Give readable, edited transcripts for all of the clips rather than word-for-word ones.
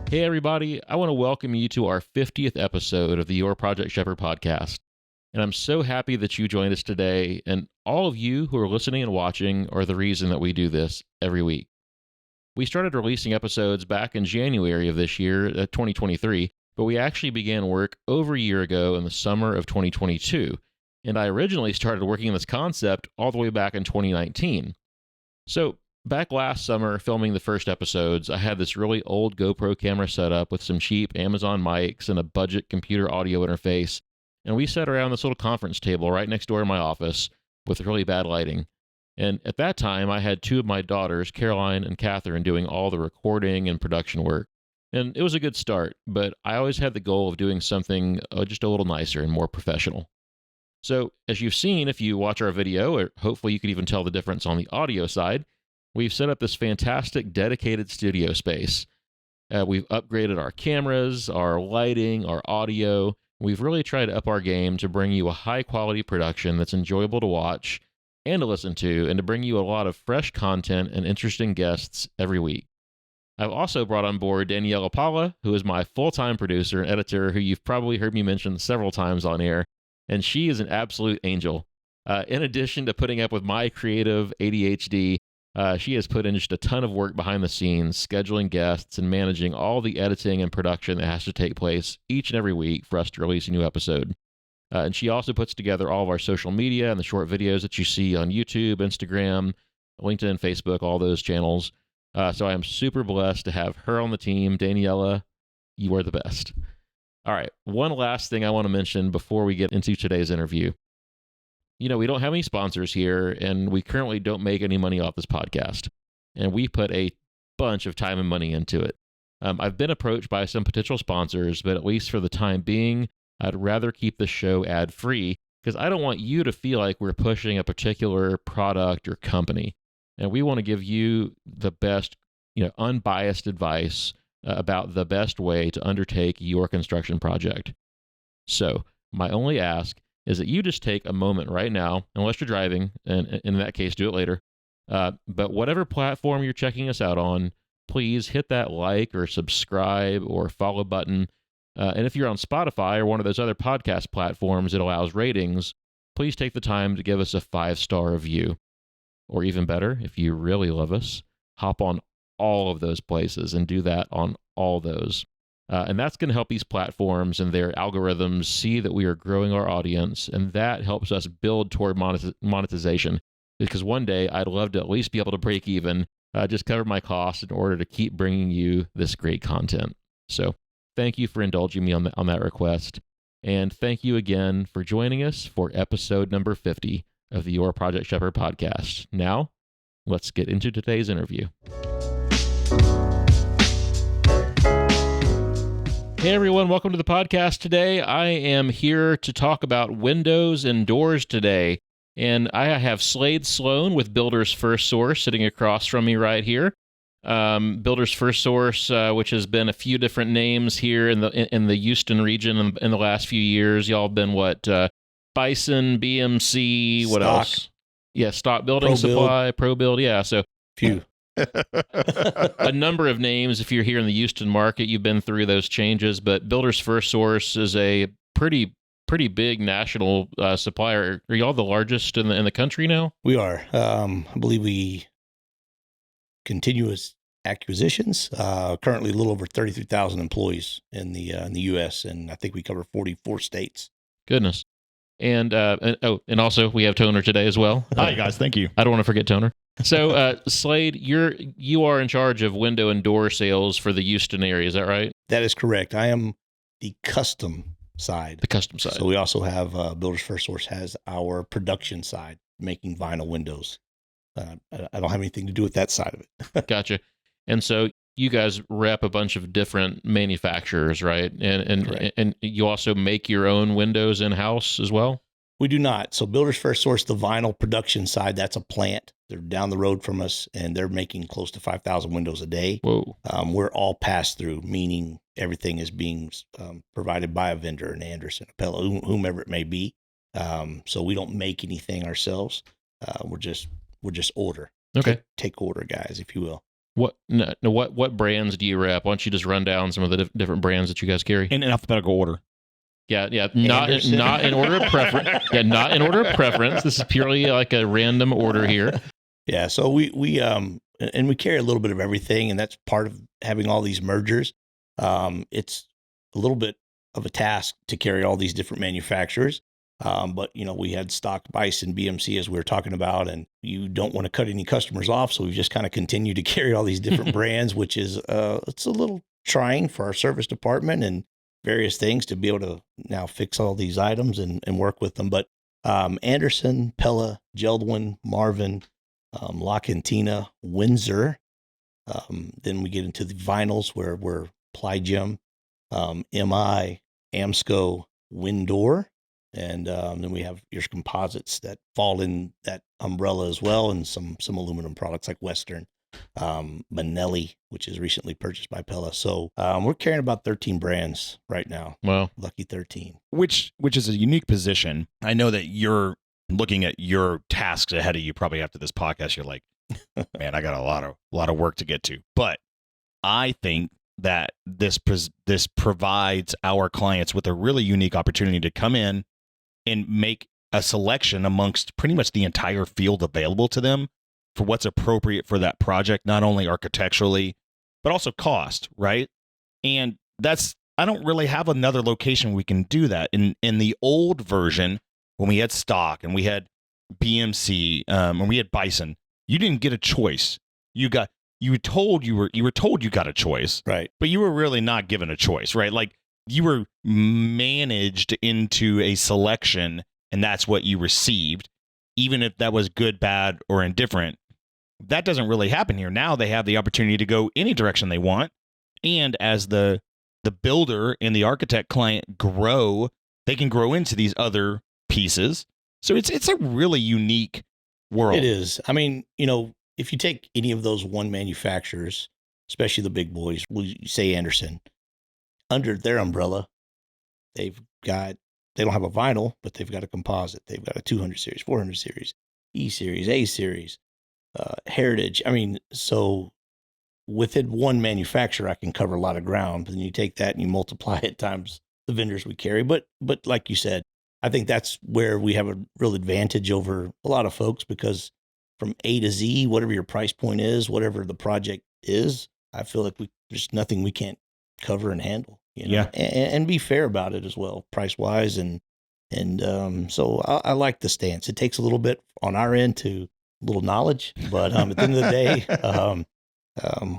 Hey, everybody. I want to welcome you to our 50th episode of the Your Project Shepherd podcast. And I'm so happy that you joined us today. And all of you who are listening and watching are the reason that we do this every week. We started releasing episodes back in January of this year, 2023, but we actually began work over a year ago in the summer of 2022. And I originally started working on this concept all the way back in 2019. So, back last summer, filming the first episodes, I had this really old GoPro camera set up with some cheap Amazon mics and a budget computer audio interface. And we sat around this little conference table right next door in my office with really bad lighting. And at that time, I had two of my daughters, Caroline and Catherine, doing all the recording and production work. And it was a good start, but I always had the goal of doing something just a little nicer and more professional. So, as you've seen, if you watch our video, or hopefully you could even tell the difference on the audio side, we've set up this fantastic dedicated studio space. We've upgraded our cameras, our lighting, our audio. We've really tried to up our game to bring you a high-quality production that's enjoyable to watch and to listen to, and to bring you a lot of fresh content and interesting guests every week. I've also brought on board Daniela Paula, who is my full-time producer and editor, who you've probably heard me mention several times on air, and she is an absolute angel. In addition to putting up with my creative ADHD, she has put in just a ton of work behind the scenes, scheduling guests and managing all the editing and production that has to take place each and every week for us to release a new episode. And she also puts together all of our social media and the short videos that you see on YouTube, Instagram, LinkedIn, Facebook, all those channels. So I am super blessed to have her on the team. Daniela, you are the best. All right, one last thing I want to mention before we get into today's interview. You know, we don't have any sponsors here, and we currently don't make any money off this podcast. And we put a bunch of time and money into it. I've been approached by some potential sponsors, but at least for the time being, I'd rather keep the show ad-free because I don't want you to feel like we're pushing a particular product or company. And we want to give you the best, unbiased advice about the best way to undertake your construction project. So, my only ask is that you just take a moment right now, unless you're driving, and in that case, do it later. But whatever platform you're checking us out on, please hit that like or subscribe or follow button. And if you're on Spotify or one of those other podcast platforms that allows ratings, please take the time to give us a 5-star review. Or even better, if you really love us, hop on all of those places and do that on all those. And that's going to help these platforms and their algorithms see that we are growing our audience, and that helps us build toward monetization. Because one day I'd love to at least be able to break even, just cover my costs in order to keep bringing you this great content. So thank you for indulging me on that request. And thank you again for joining us for episode number 50 of the Your Project Shepherd podcast. Now, let's get into today's interview. Hey everyone, welcome to the podcast today. I am here to talk about windows and doors today. And I have Slade Sloan with Builders FirstSource sitting across from me right here. Builders FirstSource, which has been a few different names here in the Houston region in the last few years. Y'all have been Bison, BMC, what else? Yeah, Stock Building Supply, ProBuild, yeah. So few. A number of names. If you're here in the Houston market, you've been through those changes, but Builders FirstSource is a pretty big national supplier. Are y'all the largest in the country now? We are. I believe we continuous acquisitions. Currently, a little over 33,000 employees in the U.S., and I think we cover 44 states. Goodness. And also we have Toner today as well. Hi guys, thank you. I don't want to forget Toner. So, Slade, you are in charge of window and door sales for the Houston area. Is that right? That is correct. I am the custom side. The custom side. So we also have Builders FirstSource has our production side, making vinyl windows. I don't have anything to do with that side of it. Gotcha. And so you guys rep a bunch of different manufacturers, right? And you also make your own windows in-house as well? We do not. So Builders FirstSource, the vinyl production side, that's a plant. They're down the road from us, and they're making close to 5,000 windows a day. Whoa. We're all pass-through, meaning everything is being provided by a vendor, an Anderson, a Pella, whomever it may be. So we don't make anything ourselves. We're just order. Okay. Take order guys, if you will. What brands do you rep? Why don't you just run down some of the different brands that you guys carry? In alphabetical order. Yeah, not in order of preference. Yeah, not in order of preference. This is purely like a random order here. Yeah, so we carry a little bit of everything, and that's part of having all these mergers. It's a little bit of a task to carry all these different manufacturers. But we had stock Bison, BMC, as we were talking about, and you don't want to cut any customers off. So we've just kind of continued to carry all these different brands, which is, it's a little trying for our service department and various things to be able to now fix all these items and work with them. But, Anderson, Pella, Geldwin, Marvin, LaCantina, Windsor. Then we get into the vinyls where we're Plygem, MI, Amsco, Windor. And then we have your composites that fall in that umbrella as well, and some aluminum products like Western, Manelli, which is recently purchased by Pella. So we're carrying about 13 brands right now. Wow. Lucky 13. Which is a unique position. I know that you're looking at your tasks ahead of you probably after this podcast. You're like, man, I got a lot of work to get to. But I think that this provides our clients with a really unique opportunity to come in and make a selection amongst pretty much the entire field available to them for what's appropriate for that project, not only architecturally, but also cost, right? And I don't really have another location we can do that. In the old version, when we had stock and we had BMC, and we had Bison, you didn't get a choice. You were told you got a choice, right? But you were really not given a choice, right? Like, you were managed into a selection, and that's what you received, even if that was good, bad, or indifferent. That doesn't really happen here. Now they have the opportunity to go any direction they want, and as the builder and the architect client grow, they can grow into these other pieces. So it's a really unique world. It is. I mean, if you take any of those one manufacturers, especially the big boys, we say Anderson, under their umbrella, they don't have a vinyl, but they've got a composite. They've got a 200 series, 400 series, E series, A series, Heritage. I mean, so within one manufacturer, I can cover a lot of ground. But then you take that and you multiply it times the vendors we carry. But like you said, I think that's where we have a real advantage over a lot of folks, because from A to Z, whatever your price point is, whatever the project is, I feel like there's nothing we can't cover and handle, Yeah. and be fair about it as well, price wise. And so I like the stance. It takes a little bit on our end to a little knowledge, but at the end of the day,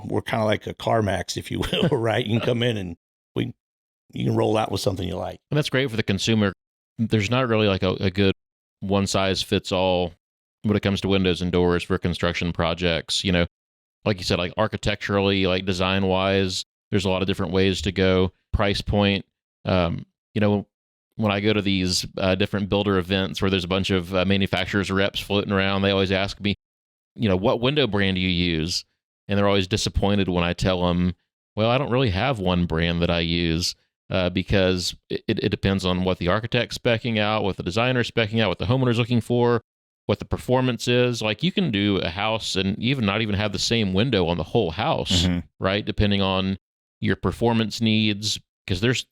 we're kind of like a CarMax, if you will, right? You can come in and you can roll out with something you like. And that's great for the consumer. There's not really like a good one size fits all when it comes to windows and doors for construction projects. Like you said, like architecturally, like design wise, there's a lot of different ways to go. Price point, when I go to these different builder events where there's a bunch of manufacturers reps floating around, they always ask me, what window brand do you use? And they're always disappointed when I tell them, well, I don't really have one brand that I use, because it depends on what the architect's speccing out, what the designer's speccing out, what the homeowner's looking for, what the performance is. Like, you can do a house and even not even have the same window on the whole house, Mm-hmm. right? Depending on your performance needs. Because there's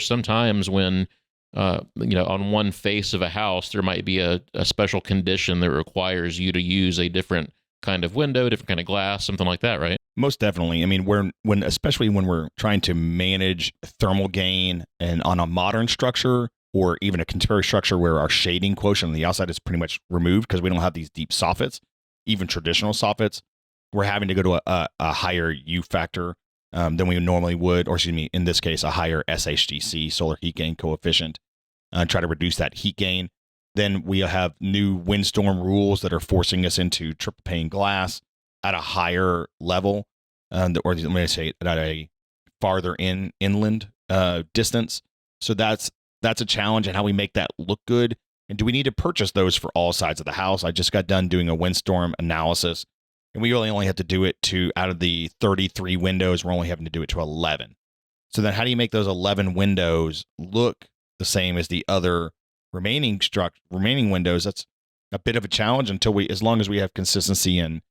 some times when, on one face of a house, there might be a special condition that requires you to use a different kind of window, different kind of glass, something like that, right? Most definitely. I mean, especially when we're trying to manage thermal gain and on a modern structure, or even a contemporary structure where our shading quotient on the outside is pretty much removed because we don't have these deep soffits, even traditional soffits, we're having to go to a higher U factor than we normally would, or excuse me, in this case, a higher SHGC, solar heat gain coefficient, try to reduce that heat gain. Then we have new windstorm rules that are forcing us into triple pane glass at a higher level, or let me say at a farther inland distance. So that's a challenge, and how we make that look good. And do we need to purchase those for all sides of the house? I just got done doing a windstorm analysis, and we really only have to do it to, out of the 33 windows, we're only having to do it to 11. So then how do you make those 11 windows look the same as the other remaining windows? That's a bit of a challenge as long as we have consistency in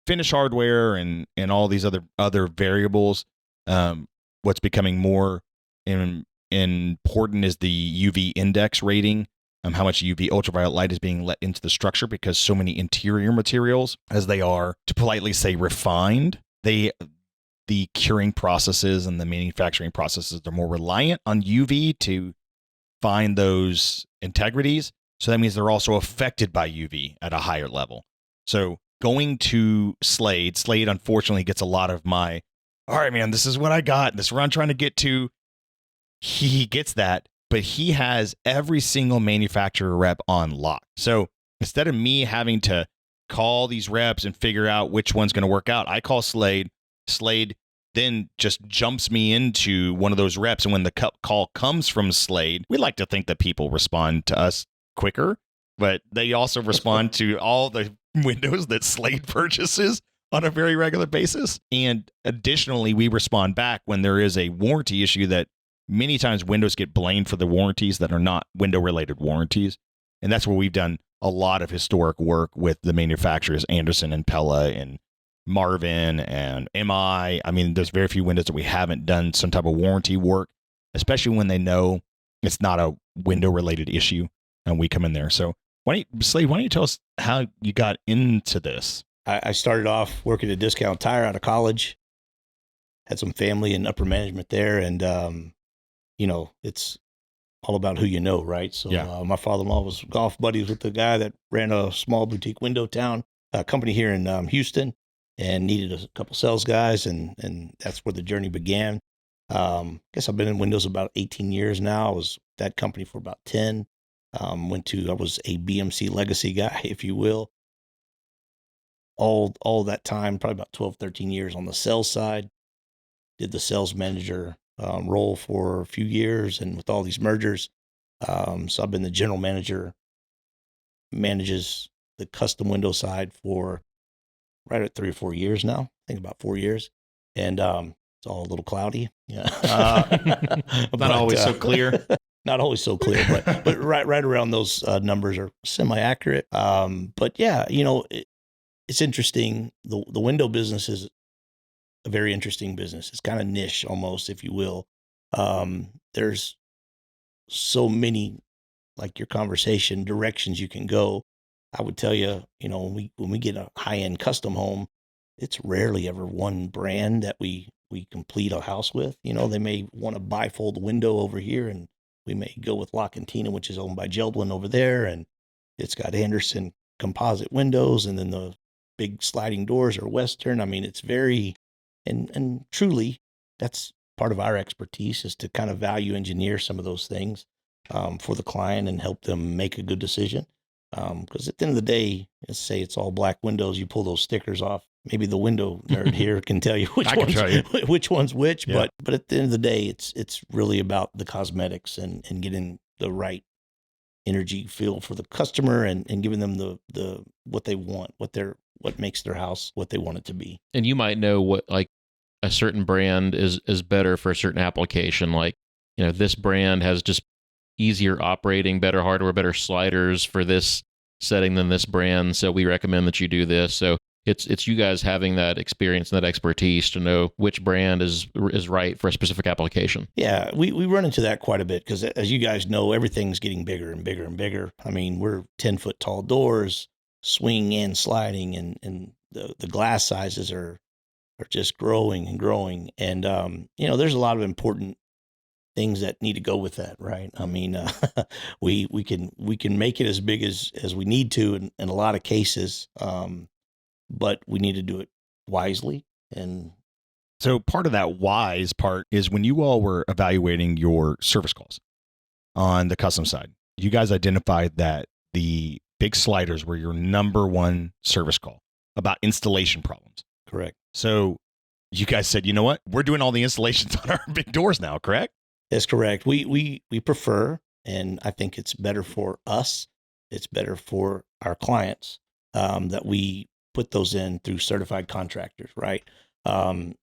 finish hardware and all these other variables, what's becoming more important is the UV index rating, how much UV ultraviolet light is being let into the structure, because so many interior materials, as they are, to politely say, refined, the curing processes and the manufacturing processes are more reliant on UV to find those integrities. So that means they're also affected by UV at a higher level. So going to Slade unfortunately gets a lot of my, all right, man, this is what I got. This is what I'm trying to get to. He gets that, but he has every single manufacturer rep on lock. So instead of me having to call these reps and figure out which one's going to work out, I call Slade. Slade then just jumps me into one of those reps. And when the call comes from Slade, we like to think that people respond to us quicker, but they also respond to all the windows that Slade purchases on a very regular basis. And additionally, we respond back when there is a warranty issue that many times windows get blamed for the warranties that are not window-related warranties. And that's where we've done a lot of historic work with the manufacturers, Anderson and Pella and Marvin and MI. I mean, there's very few windows that we haven't done some type of warranty work, especially when they know it's not a window-related issue, and we come in there. So, Slade, why don't you tell us how you got into this? I started off working at Discount Tire out of college, had some family and upper management there, and it's all about who you know, right? So my father-in-law was golf buddies with the guy that ran a small boutique window town company here in Houston, and needed a couple sales guys, and that's where the journey began. Guess I've been in windows about 18 years now. I was at that company for about 10. I was a BMC legacy guy, if you will. All that time, probably about 12, 13 years on the sales side. Did the sales manager role for a few years, and with all these mergers, so I've been the general manager, manages the custom window side for right at 3 or 4 years now. I think about 4 years, and it's all a little cloudy. Yeah, not always so clear. Not always so clear, but right around those numbers are semi-accurate. But yeah, it's interesting. The window business is a very interesting business. It's kind of niche almost, if you will. There's so many, like your conversation, directions you can go. I would tell you, when we get a high-end custom home, it's rarely ever one brand that we complete a house with. They may want a bifold window over here, and we may go with Lock and Tina, which is owned by Geldwin over there, and it's got Anderson composite windows, and then the big sliding doors are Western. I mean, it's very, and truly, that's part of our expertise, is to kind of value engineer some of those things for the client and help them make a good decision. Because at the end of the day, let's say it's all black windows, you pull those stickers off. Maybe the window nerd here can tell you which one's which. Yeah. But at the end of the day, it's really about the cosmetics and getting the right energy feel for the customer and giving them the what they want, what makes their house what they want it to be. And you might know what, like, a certain brand is better for a certain application. Like, this brand has just easier operating, better hardware, better sliders for this setting than this brand, so we recommend that you do this. So it's you guys having that experience and that expertise to know which brand is right for a specific application. Yeah, we run into that quite a bit because, as you guys know, everything's getting bigger and bigger and bigger. I mean, we're 10-foot tall doors, swing and sliding, and the glass sizes are just growing and growing. And there's a lot of important things that need to go with that, right? I mean, we can make it as big as we need to in a lot of cases, but we need to do it wisely. And so part of that wise part is when you all were evaluating your service calls on the custom side, you guys identified that the big sliders were your number one service call about installation problems. Correct. So you guys said, you know what? We're doing all the installations on our big doors now, correct? That's correct. We prefer, and I think it's better for us, it's better for our clients, that we put those in through certified contractors, right? And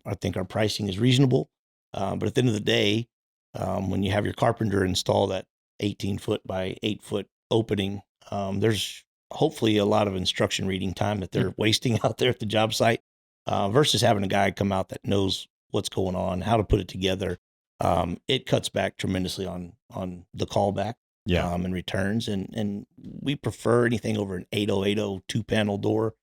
I think our pricing is reasonable. But at the end of the day, when you have your carpenter install that 18-foot by 8-foot opening, there's hopefully a lot of instruction reading time that they're wasting out there at the job site, versus having a guy come out that knows what's going on, how to put it together. It cuts back tremendously on the callback. And returns, and we prefer anything over an 8080 2-panel door.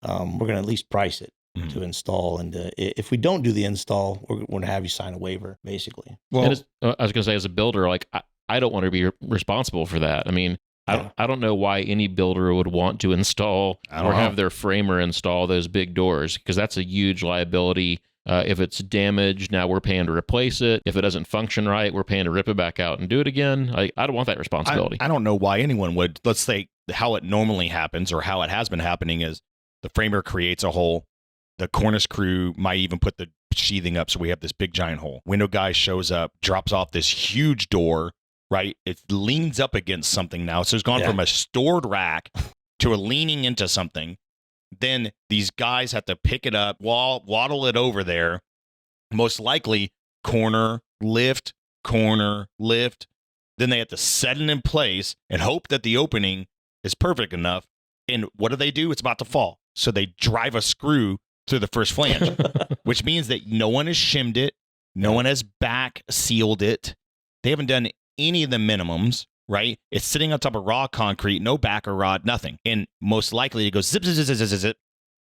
We're going to at least price it to install, and if we don't do the install, we're going to have you sign a waiver, basically. Well, I was going to say, as a builder, like I don't want to be responsible for that. I mean, I don't know why any builder would want to install or have their framer install those big doors, because that's a huge liability. If it's damaged, now we're paying to replace it. If it doesn't function right, we're paying to rip it back out and do it again. I don't want that responsibility. I don't know why anyone would. Let's say how it normally happens, or how it has been happening, is the framer creates a hole. The cornice crew might even put the sheathing up, so we have this big giant hole. Window guy shows up, drops off this huge door, right? It leans up against something now. So it's gone from a stored rack to a leaning into something. Then these guys have to pick it up, waddle it over there, most likely corner, lift. Then they have to set it in place and hope that the opening is perfect enough. And what do? It's about to fall. So they drive a screw through the first flange, which means that no one has shimmed it. No one has back sealed it. They haven't done any of the minimums. Right? It's sitting on top of raw concrete, no backer rod, nothing. And most likely it goes zip, zip, zip, zip, zip, zip,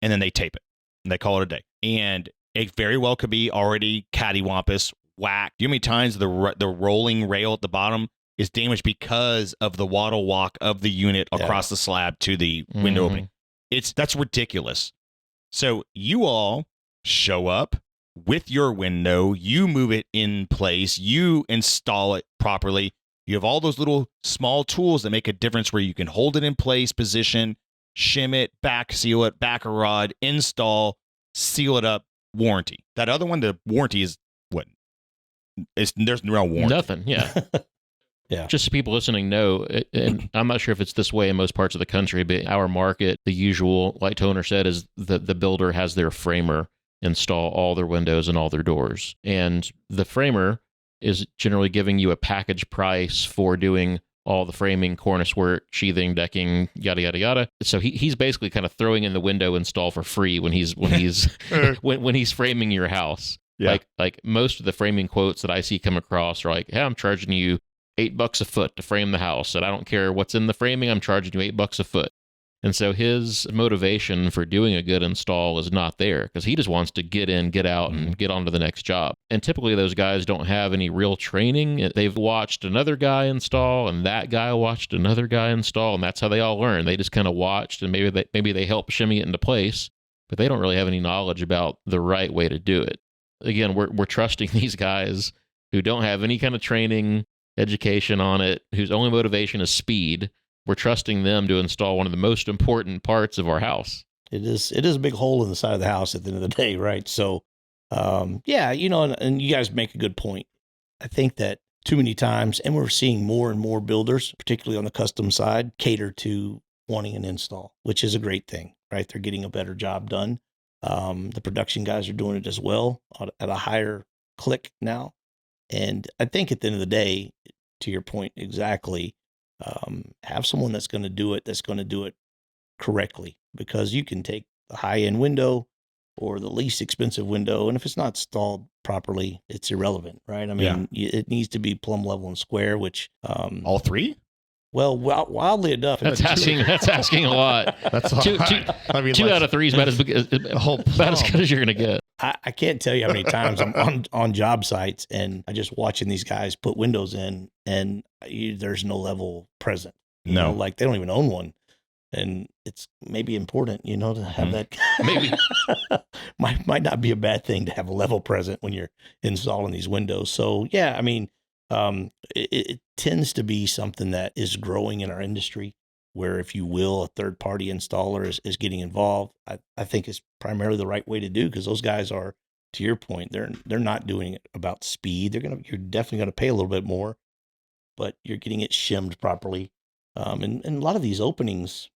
and then they tape it and they call it a day. And it very well could be already cattywampus, whacked. Do you know how many times the rolling rail at the bottom is damaged because of the waddle walk of the unit across the slab to the window opening? That's ridiculous. So you all show up with your window, you move it in place, you install it properly. You have all those little small tools that make a difference, where you can hold it in place, position, shim it, back seal it, back a rod, install, seal it up, warranty. That other one, the warranty is what? There's no warranty. Nothing, yeah. Just so people listening know, and I'm not sure if it's this way in most parts of the country, but our market, the usual, like Toner said, is that the builder has their framer install all their windows and all their doors. And the framer is generally giving you a package price for doing all the framing, cornice work, sheathing, decking, yada yada yada. So he's basically kind of throwing in the window install for free when he's when he's framing your house. Yeah. Like most of the framing quotes that I see come across are like, "Hey, I'm charging you $8 a foot to frame the house, and I don't care what's in the framing. I'm charging you $8 a foot." And so his motivation for doing a good install is not there, because he just wants to get in, get out, and get on to the next job. And typically those guys don't have any real training. They've watched another guy install, and that guy watched another guy install, and that's how they all learn. They just kind of watched, and maybe they help shimmy it into place, but they don't really have any knowledge about the right way to do it. Again, we're trusting these guys who don't have any kind of training, education on it, whose only motivation is speed. We're trusting them to install one of the most important parts of our house. It is a big hole in the side of the house at the end of the day, right? So, and you guys make a good point. I think that too many times, and we're seeing more and more builders, particularly on the custom side, cater to wanting an install, which is a great thing, right? They're getting a better job done. The production guys are doing it as well at a higher click now. And I think at the end of the day, to your point exactly, have someone that's going to do it correctly, because you can take the high-end window or the least expensive window, and if it's not installed properly, it's irrelevant, right? I mean, it needs to be plumb, level, and square, which all three? Well, wildly enough, that's asking a lot. That's a lot. I mean, two out of three is about as good as you're going to get. I can't tell you how many times I'm on job sites and I just watching these guys put windows in, and there's no level present. You know, like they don't even own one, and it's maybe important, to have that. Maybe might not be a bad thing to have a level present when you're installing these windows. So yeah, I mean, it tends to be something that is growing in our industry, where, if you will, a third-party installer is getting involved. I think it's primarily the right way to do, because those guys are, to your point, they're not doing it about speed. You're definitely going to pay a little bit more, but you're getting it shimmed properly. And a lot of these openings,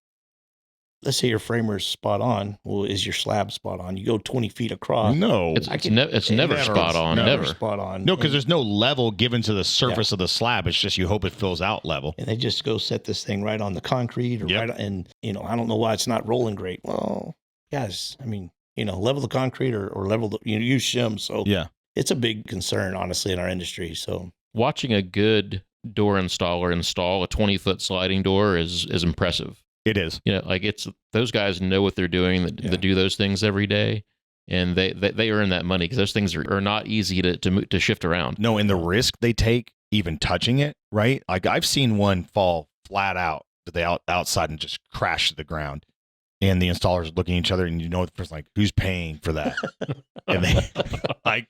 let's say your framer's spot on. Well, is your slab spot on? You go 20 feet across. No, it's never spot on. Never spot on. No, because there's no level given to the surface of the slab. It's just you hope it fills out level. And they just go set this thing right on the concrete or right, and I don't know why it's not rolling great. Well, guys, I mean, level the concrete or level the, use shims. So it's a big concern, honestly, in our industry. So watching a good door installer install a 20-foot sliding door is impressive. It is. It's those guys know what they're doing that do those things every day, and they earn that money because those things are not easy to shift around. No, and the risk they take even touching it, right? Like I've seen one fall flat out to the outside and just crash to the ground. And the installers looking at each other, and the person like, who's paying for that? And they, I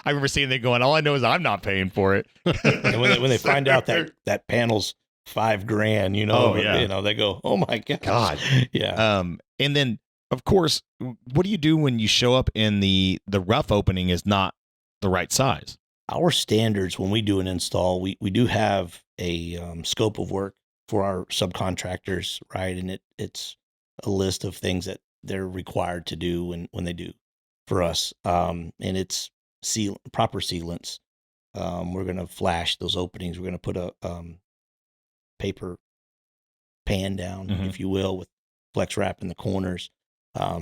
remember seeing them going, all I know is I'm not paying for it. And when they find out that panel's $5,000, they go, oh my God. Yeah. And then of course, what do you do when you show up and the rough opening is not the right size? Our standards when we do an install, we do have a scope of work for our subcontractors, right? And it's a list of things that they're required to do when they do for us. And it's proper sealants. We're going to flash those openings. We're going to put a paper pan down, if you will, with flex wrap in the corners,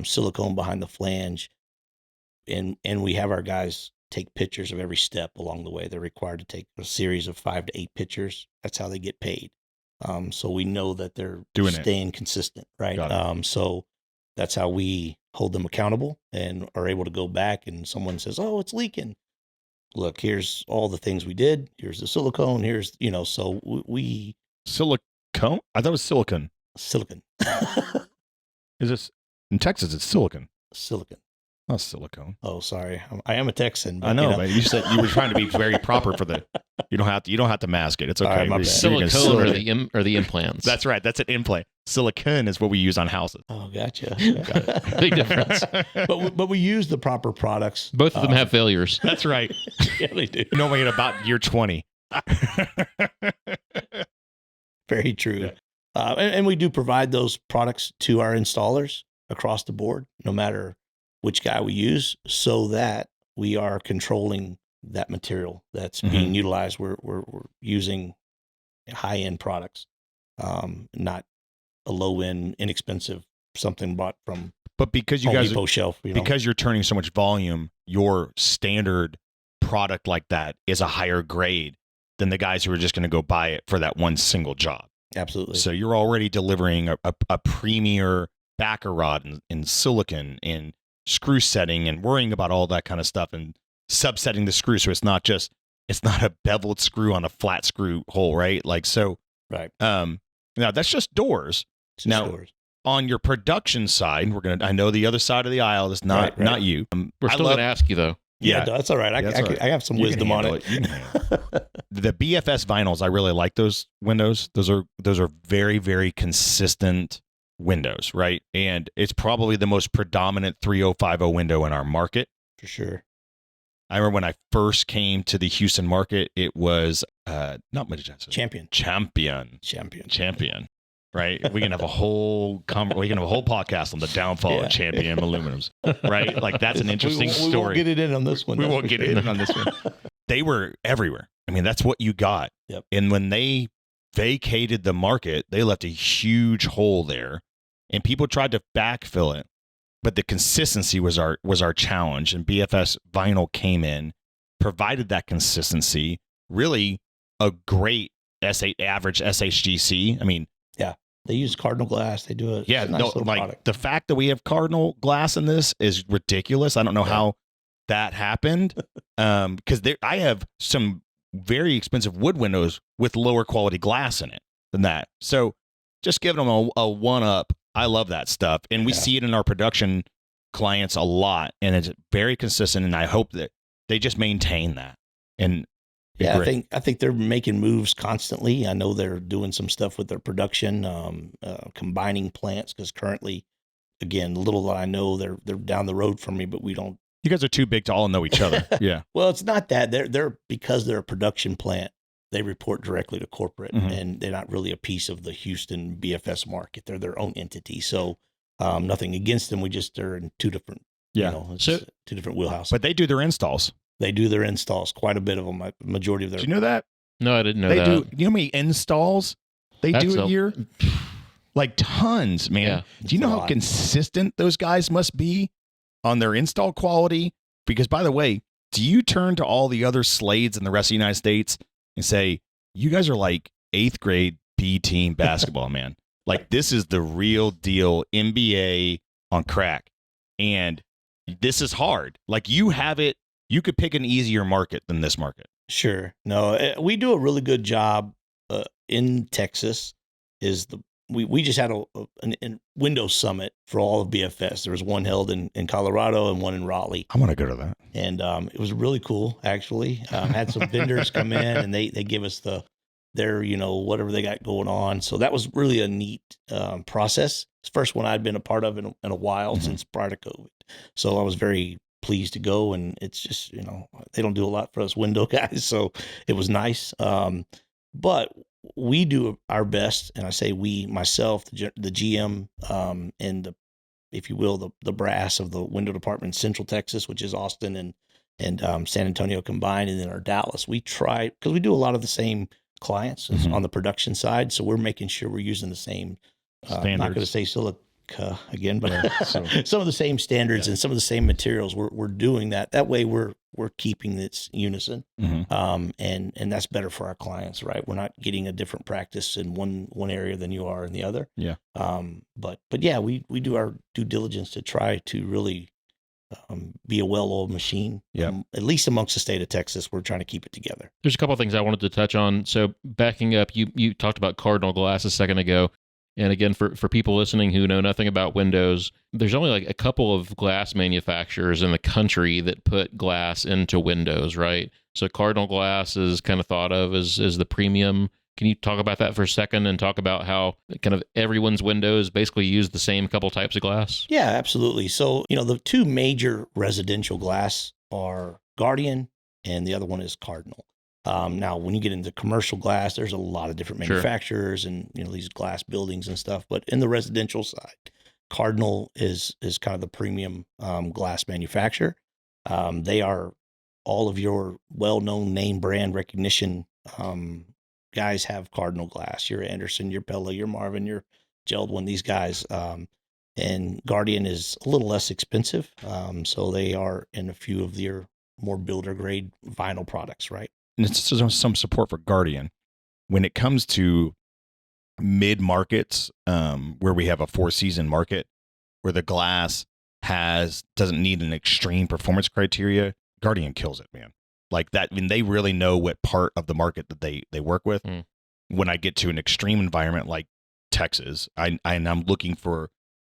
silicone behind the flange. And we have our guys take pictures of every step along the way. They're required to take a series of 5 to 8 pictures. That's how they get paid. So we know that they're staying consistent, right? So that's how we hold them accountable and are able to go back and someone says, oh, it's leaking. Look, here's all the things we did. Here's the silicone. Here's, so we. Silicone? I thought it was silicon. Silicon. Is this in Texas? It's silicon. Silicon. Not silicone. Oh, sorry. I am a Texan. But, I know, but you said you were trying to be very proper for the. You don't have to mask it. It's okay. Right, Silicone or the implants. That's right. That's an implant. Silicone is what we use on houses. Oh, gotcha. Got it. Big difference. But we use the proper products. Both of them have failures. That's right. Yeah, they do. Normally at about year 20. Very true. Yeah. And we do provide those products to our installers across the board, no matter which guy we use, so that we are controlling that material that's being utilized. We're using high-end products, not a low-end, inexpensive something bought from but because you Home guys Depot shelf. Because you're turning so much volume, your standard product like that is a higher grade than the guys who are just going to go buy it for that one single job. Absolutely. So you're already delivering a premier backer rod and silicon and screw setting and worrying about all that kind of stuff and subsetting the screw. So it's not a beveled screw on a flat screw hole, right? Right. Now that's just doors. Doors. On your production side, I know the other side of the aisle is not you. We're still going to ask you though. Yeah, that's all right. I have some wisdom on it. The BFS vinyls, I really like those windows. Those are very, very consistent windows, right? And it's probably the most predominant 3050 window in our market. For sure. I remember when I first came to the Houston market, it was not Majestic. Champion. Right? We can have a whole podcast on the downfall of Champion aluminums, right? Like that's an interesting story. We won't get it in on this one. We won't get in on this one. They were everywhere. I mean, that's what you got. Yep. And when they vacated the market, they left a huge hole there, and people tried to backfill it, but the consistency was our challenge. And BFS vinyl came in, provided that consistency. Really, a great average SHGC. I mean. They use Cardinal glass. They do it. Yeah, the fact that we have Cardinal glass in this is ridiculous. I don't know how that happened. Because I have some very expensive wood windows with lower quality glass in it than that. So just giving them a one up. I love that stuff, and we see it in our production clients a lot, and it's very consistent. And I hope that they just maintain that. And yeah, I think they're making moves constantly. I know they're doing some stuff with their production, combining plants, because currently, again, the little that I know, they're down the road from me, but we don't. You guys are too big to all know each other. Yeah. Well, it's not that they're because they're a production plant. they report directly to corporate, Mhm. and they're not really a piece of the Houston BFS market. They're their own entity. So nothing against them. They're in two different, Yeah. it's So- two different wheelhouses. But they do their installs. They do their installs, quite a bit of them, majority of their. Do you know that? No, I didn't know They that. do. You know how many installs they That's do a a- year? Like tons, man. Yeah. Do you know It's a how lot. consistent those guys must be on their install quality? Because, by the way, do you turn to all the other Slades in the rest of the United States and say, you guys are like 8th grade B team basketball, man? Like, this is the real deal NBA on crack. And this is hard. Like, you have it. You could pick an easier market than this market. Sure. No, we do a really good job in Texas. We just had a Windows Summit for all of BFS. There was one held in Colorado and one in Raleigh. I want to go to that. And it was really cool, actually. Had some vendors come in, and they give us their whatever they got going on. So that was really a neat process. It's the first one I'd been a part of in a while since prior to COVID. So I was very pleased to go, and it's just they don't do a lot for us window guys, so it was nice. But we do our best, and I say we, myself, the GM, and the, if you will, the brass of the window department in Central Texas, which is Austin and San Antonio combined, and then our Dallas. We try, because we do a lot of the same clients on the production side, so we're making sure we're using the same. Not going to Standards. say silica again, but Yeah, so- some of the same standards and some of the same materials. We're doing that. That way, we're keeping its unison, and that's better for our clients, right? We're not getting a different practice in one area than you are in the other. Yeah. But yeah, we do our due diligence to try to really be a well-oiled machine. Yeah. At least amongst the state of Texas, we're trying to keep it together. There's a couple of things I wanted to touch on. So backing up, you talked about cardinal glass a second ago. And again, for people listening who know nothing about windows, there's only like a couple of glass manufacturers in the country that put glass into windows, right? So cardinal glass is kind of thought of as the premium. Can you talk about that for a second and talk about how kind of everyone's windows basically use the same couple types of glass? Yeah, absolutely. So, the two major residential glass are Guardian, and the other one is Cardinal. Now, when you get into commercial glass, there's a lot of different manufacturers and these glass buildings and stuff. But in the residential side, Cardinal is kind of the premium glass manufacturer. They are all of your well-known name brand recognition guys have Cardinal glass. Your Anderson, your Pella, your Marvin, your Geldwin. These guys. And Guardian is a little less expensive, so they are in a few of your more builder grade vinyl products, right? And it's some support for Guardian when it comes to mid markets, where we have a 4-season market where the glass doesn't need an extreme performance criteria. Guardian kills it, man. Like that. I mean, they really know what part of the market that they work with. When I get to an extreme environment like Texas, I'm looking for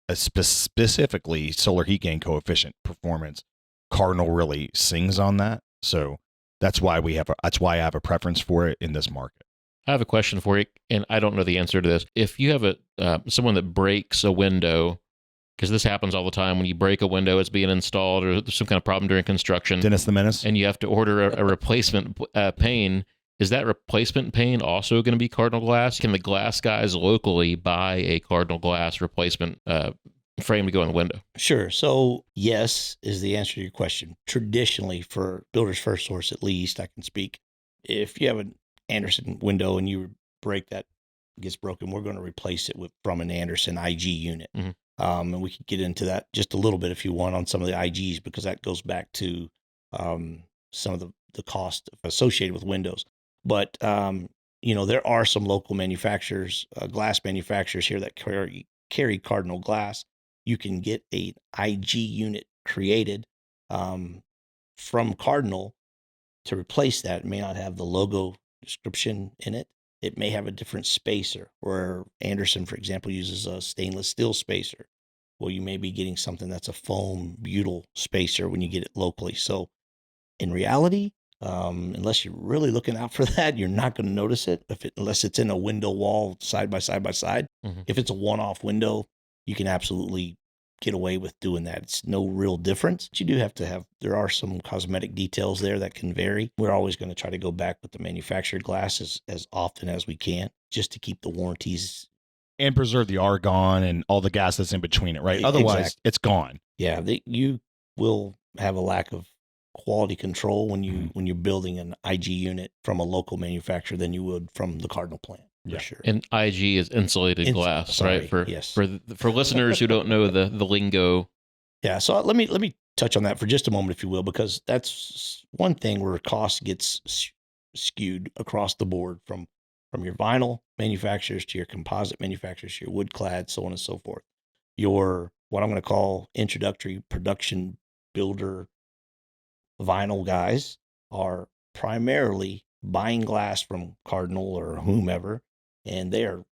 a specifically solar heat gain coefficient performance. Cardinal really sings on that. So that's why I have a preference for it in this market. I have a question for you, and I don't know the answer to this. If you have someone that breaks a window, because this happens all the time, when you break a window, it's being installed, or there's some kind of problem during construction, Dennis the Menace, and you have to order a replacement pane, is that replacement pane also going to be Cardinal glass? Can the glass guys locally buy a Cardinal glass replacement frame to go in the window? Sure. So yes is the answer to your question. Traditionally, for Builders FirstSource, at least I can speak, if you have an Anderson window and you break that, gets broken, we're going to replace it from an Anderson IG unit. And we could get into that just a little bit if you want on some of the IGs, because that goes back to some of the cost associated with windows. But there are some local manufacturers, glass manufacturers here that carry Cardinal glass. You can get a IG unit created from Cardinal to replace that. It may not have the logo description in it. It may have a different spacer, where Anderson, for example, uses a stainless steel spacer. Well, you may be getting something that's a foam butyl spacer when you get it locally. So in reality, unless you're really looking out for that, you're not going to notice it unless it's in a window wall side by side by side. If it's a one-off window, you can absolutely get away with doing that. It's no real difference. But you do have to there are some cosmetic details there that can vary. We're always going to try to go back with the manufactured glass as often as we can, just to keep the warranties. And preserve the argon and all the gas that's in between it, right? Otherwise, Exactly. it's gone. Yeah, you will have a lack of quality control when you're building an IG unit from a local manufacturer than you would from the Cardinal plant. For sure. And IG is insulated glass, right? For listeners who don't know the lingo. Yeah. So let me touch on that for just a moment, if you will, because that's one thing where cost gets skewed across the board from your vinyl manufacturers to your composite manufacturers, your wood clad, so on and so forth. Your what I'm going to call introductory production builder vinyl guys are primarily buying glass from Cardinal or whomever, and they are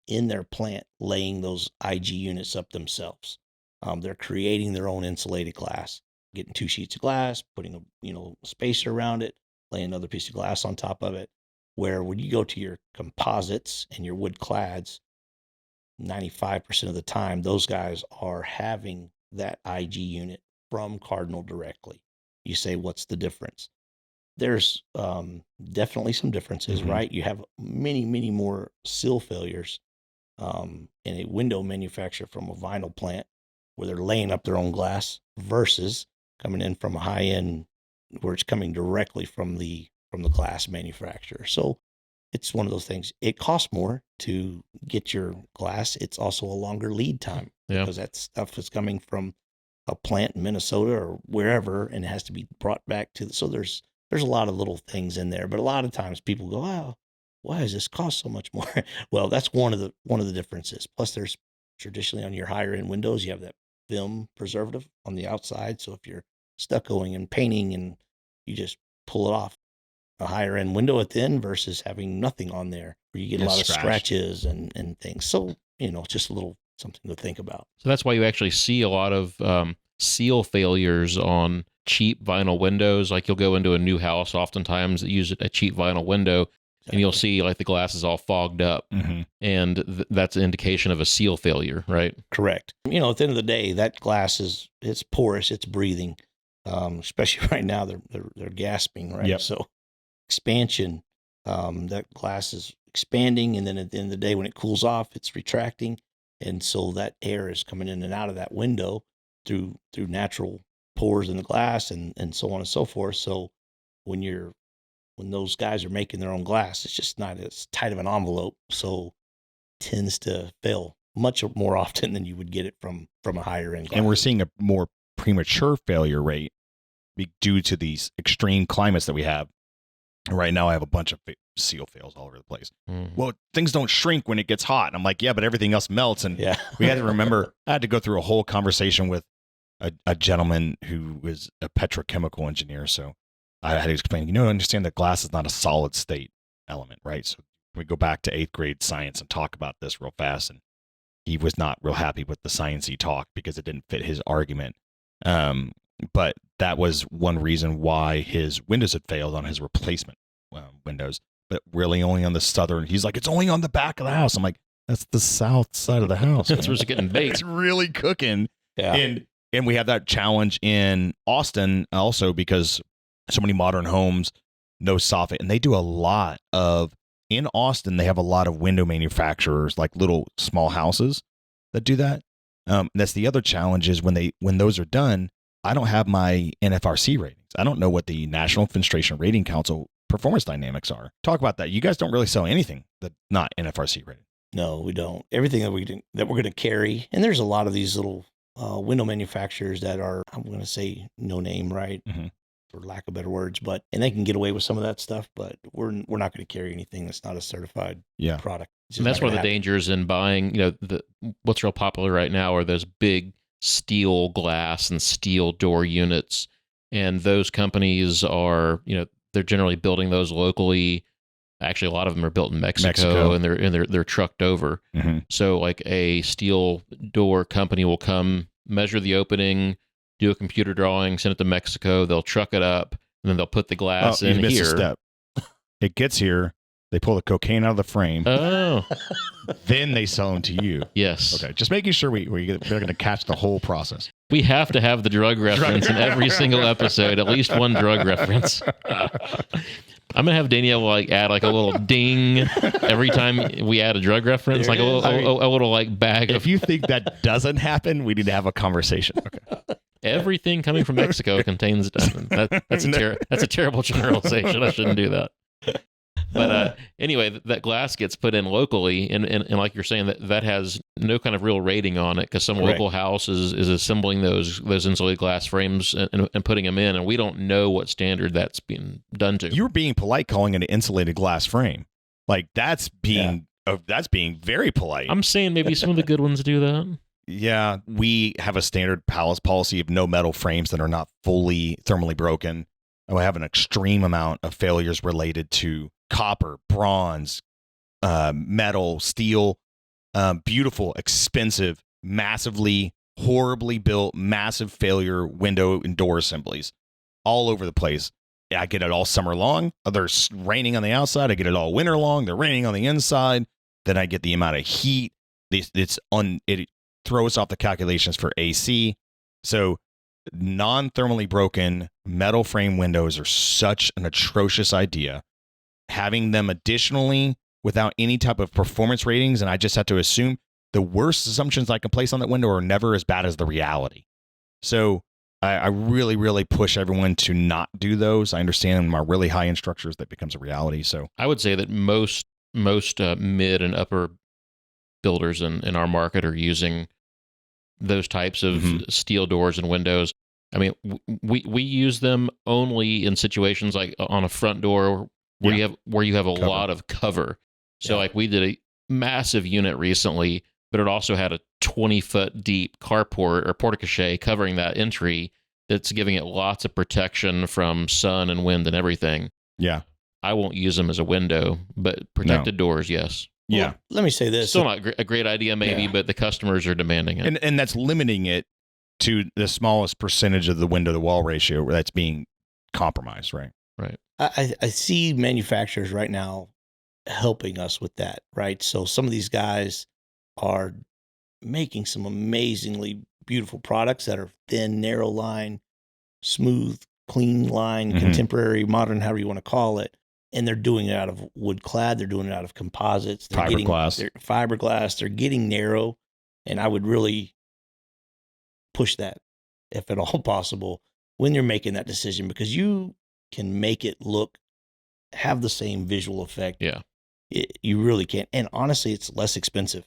in their plant laying those IG units up themselves. They're creating their own insulated glass, getting 2 sheets of glass, putting a spacer around it, laying another piece of glass on top of it. Where when you go to your composites and your wood clads, 95% of the time, those guys are having that IG unit from Cardinal directly. You say, what's the difference? There's definitely some differences, right? You have many, many more seal failures in a window manufacturer from a vinyl plant where they're laying up their own glass versus coming in from a high end where it's coming directly from the glass manufacturer. So it's one of those things. It costs more to get your glass. It's also a longer lead time because that stuff is coming from a plant in Minnesota or wherever, and it has to be brought back to. So there's a lot of little things in there, but a lot of times people go, "Oh, why does this cost so much more?" Well, that's one of the differences. Plus, there's traditionally on your higher end windows, you have that film preservative on the outside. So if you're stuccoing and painting and you just pull it off, a higher end window at the end versus having nothing on there where you get a lot of scratches and things. So, just a little something to think about. So that's why you actually see a lot of seal failures on cheap vinyl windows. Like you'll go into a new house oftentimes that use a cheap vinyl window and you'll see like the glass is all fogged up and that's an indication of a seal failure, right? Correct. At the end of the day, that glass it's porous, it's breathing. Especially right now, they're gasping, right? Yep. So expansion, that glass is expanding, and then at the end of the day, when it cools off, it's retracting, and so that air is coming in and out of that window through natural pores in the glass, and so on and so forth. So when those guys are making their own glass, it's just not as tight of an envelope, so it tends to fail much more often than you would get it from a higher end glass. And we're seeing a more premature failure rate due to these extreme climates that we have. Right now, I have a bunch of seal fails all over the place. Well, things don't shrink when it gets hot. And I'm like, yeah, but everything else melts. And we had to remember, I had to go through a whole conversation with a gentleman who was a petrochemical engineer. So I had to explain, understand that glass is not a solid state element, right? So we go back to 8th grade science and talk about this real fast. And he was not real happy with the sciencey talk because it didn't fit his argument. But that was one reason why his windows had failed on his replacement windows, but really only on the southern. He's like, it's only on the back of the house. I'm like, that's the south side of the house. That's where it's getting baked. It's really cooking. Yeah. And we have that challenge in Austin also because so many modern homes, no soffit. And they do a lot in Austin, they have a lot of window manufacturers, like little small houses that do that. That's the other challenge is when those are done, I don't have my NFRC ratings. I don't know what the National Fenestration Rating Council performance dynamics are. Talk about that. You guys don't really sell anything that's not NFRC rated. No, we don't. Everything that we're going to carry, and there's a lot of these little window manufacturers that are, I'm going to say no name, right? For lack of better words, and they can get away with some of that stuff, but we're not going to carry anything that's not a certified product. And that's one of the dangers in buying, what's real popular right now are those big steel glass and steel door units. And those companies are, they're generally building those locally. Actually, a lot of them are built in Mexico. and they're trucked over. So like a steel door company will come measure the opening, do a computer drawing, send it to Mexico. They'll truck it up, and then they'll put the glass in you missed here. A step. It gets here, They pull the cocaine out of the frame. Oh, Then they sell them to you. yes. Okay, just making sure they're going to catch the whole process. We have to have the drug reference in every single episode, at least one drug reference. I'm gonna have Danielle add like a little ding every time we add a drug reference, like a little like bag. If you think that doesn't happen, we need to have a conversation. Okay. Everything coming from Mexico contains diamond. That's a terrible generalization. I shouldn't do that. But anyway, that glass gets put in locally, and like you're saying, that has no kind of real rating on it because some local house is assembling those insulated glass frames and putting them in, and we don't know what standard that's being done to. You were being polite calling it an insulated glass frame. Like that's being very polite. I'm saying maybe some of the good ones do that. Yeah, we have a standard policy of no metal frames that are not fully thermally broken. And we have an extreme amount of failures related to copper, bronze, metal, steel, beautiful, expensive, massively, horribly built, massive failure window and door assemblies all over the place. I get it all summer long. There's raining on the outside. I get it all winter long. They're raining on the inside. Then I get the amount of heat. It throws off the calculations for AC. So non-thermally broken metal frame windows are such an atrocious idea. Having them additionally without any type of performance ratings, and I just have to assume the worst assumptions I can place on that window are never as bad as the reality. So I really, really push everyone to not do those. I understand in my really high-end structures that becomes a reality. So I would say that most mid and upper builders in our market are using those types of steel doors and windows. I mean, we use them only in situations like on a front door where you have a lot of cover. So like we did a massive unit recently, but it also had a 20-foot deep carport or porte-cochere covering that entry that's giving it lots of protection from sun and wind and everything. Yeah. I won't use them as a window, but protected doors, yes. Well, yeah. Let me say this. Still not a great idea maybe, but the customers are demanding it. And that's limiting it to the smallest percentage of the window to wall ratio where that's being compromised, right? Right. I see manufacturers right now helping us with that, right? So some of these guys are making some amazingly beautiful products that are thin, narrow line, smooth, clean line, contemporary, modern, however you want to call it. And they're doing it out of wood clad. They're doing it out of composites. Fiberglass. They're getting narrow. And I would really push that, if at all possible, when you're making that decision, because you can make it have the same visual effect. Yeah. You really can. And honestly, it's less expensive.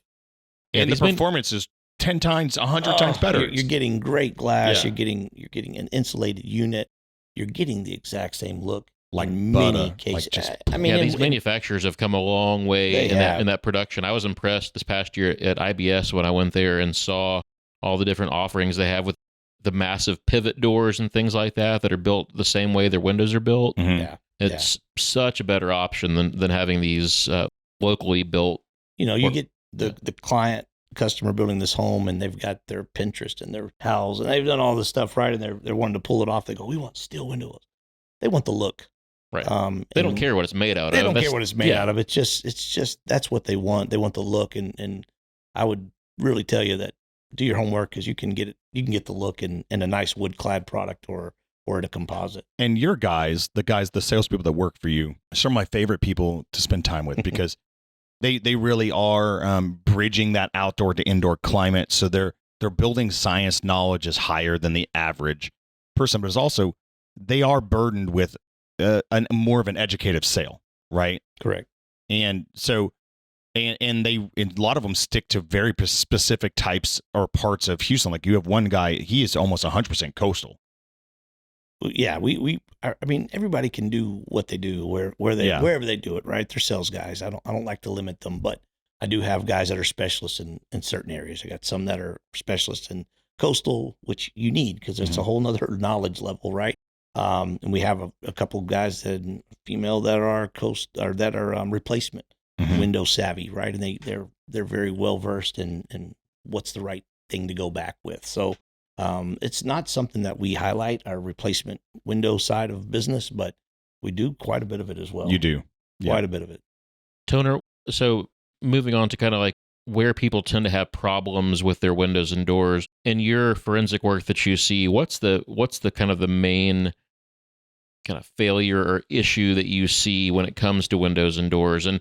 And the performance is 10 times, 100 times better. You're getting great glass. Yeah. You're getting an insulated unit. You're getting the exact same look. Like in butter, many cases. Like these manufacturers have come a long way in that production. I was impressed this past year at IBS when I went there and saw all the different offerings they have with the massive pivot doors and things like that are built the same way their windows are built. Mm-hmm. Yeah. It's such a better option than having these locally built. You get the customer building this home and they've got their Pinterest and their house and they've done all this stuff right, and they're wanting to pull it off. They go, we want steel windows. They want the look. Right. They don't care what it's made out of. They don't care what it's made out of. It's just that's what they want. They want the look, and I would really tell you that do your homework, because you can get it. You can get the look in a nice wood clad product or in a composite. And your guys, the salespeople that work for you, are some of my favorite people to spend time with because they really are bridging that outdoor to indoor climate. So their building science knowledge is higher than the average person, but it's also they are burdened with more of an educative sale, right? Correct. And so, and a lot of them stick to very specific types or parts of Houston. Like you have one guy, he is almost 100% coastal. Yeah, I mean, everybody can do what they do wherever they do it, right? They're sales guys. I don't like to limit them, but I do have guys that are specialists in certain areas. I got some that are specialists in coastal, which you need because it's a whole nother knowledge level, right? And we have a couple of guys that female that are replacement window savvy, right? And they're very well versed in what's the right thing to go back with. So it's not something that we highlight, our replacement window side of business, but we do quite a bit of it as well. You do. Quite a bit of it. Toner, so moving on to kind of like where people tend to have problems with their windows and doors. In your forensic work that you see, what's the kind of the main kind of failure or issue that you see when it comes to windows and doors? And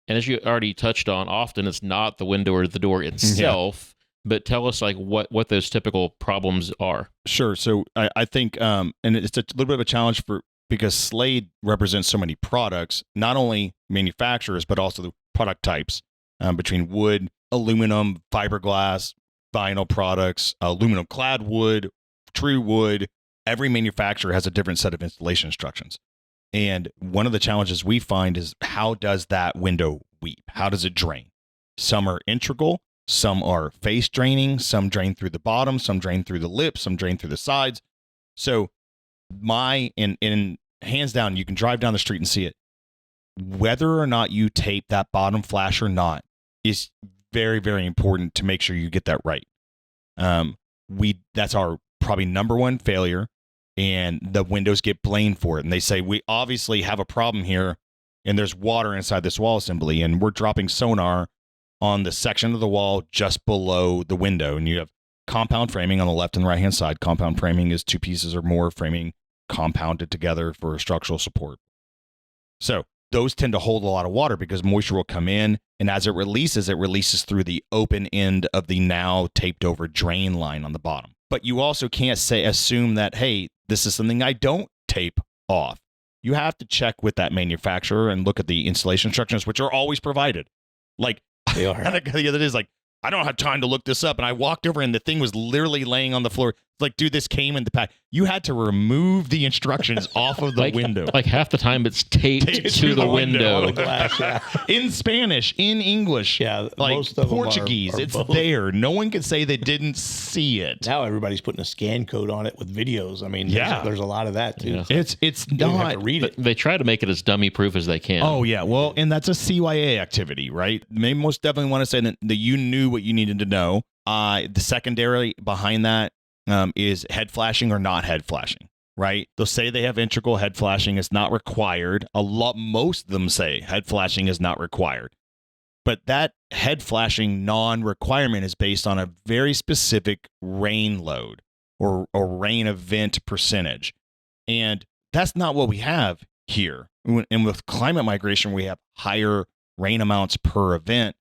as you already touched on, often it's not the window or the door itself, but tell us like what those typical problems are. Sure. So I think, and it's a little bit of a challenge because Slade represents so many products, not only manufacturers, but also the product types between wood, aluminum, fiberglass, vinyl products, aluminum clad wood, true wood. Every manufacturer has a different set of installation instructions. And one of the challenges we find is, how does that window weep? How does it drain? Some are integral, some are face draining, some drain through the bottom, some drain through the lips, some drain through the sides. So in hands down, you can drive down the street and see it. Whether or not you tape that bottom flash or not is very, very important to make sure you get that right. That's our probably number one failure, and the windows get blamed for it. And they say, we obviously have a problem here, and there's water inside this wall assembly, and we're dropping sonar on the section of the wall just below the window. And you have compound framing on the left and right hand side. Compound framing is two pieces or more framing compounded together for structural support. So those tend to hold a lot of water because moisture will come in, and as it releases through the open end of the now taped over drain line on the bottom. But you also can't assume that, hey, this is something I don't tape off. You have to check with that manufacturer and look at the installation instructions, which are always provided. Like, they are. The other day is like, I don't have time to look this up. And I walked over and the thing was literally laying on the floor. Like, dude, this came in the pack. You had to remove the instructions off of the window. Like half the time it's taped to the window. Glass, yeah. In Spanish, in English, like most of Portuguese. It's both. There. No one can say they didn't see it. Now everybody's putting a scan code on it with videos. I mean, there's a lot of that too. Yeah. So it's you not. don't have to read it. They try to make it as dummy proof as they can. Oh yeah, well, and that's a CYA activity, right? They most definitely want to say that you knew what you needed to know. The secondary behind that is head flashing or not head flashing, right? They'll say they have integral head flashing. It's not required. Most of them say head flashing is not required. But that head flashing non-requirement is based on a very specific rain load or rain event percentage. And that's not what we have here. And with climate migration, we have higher rain amounts per event.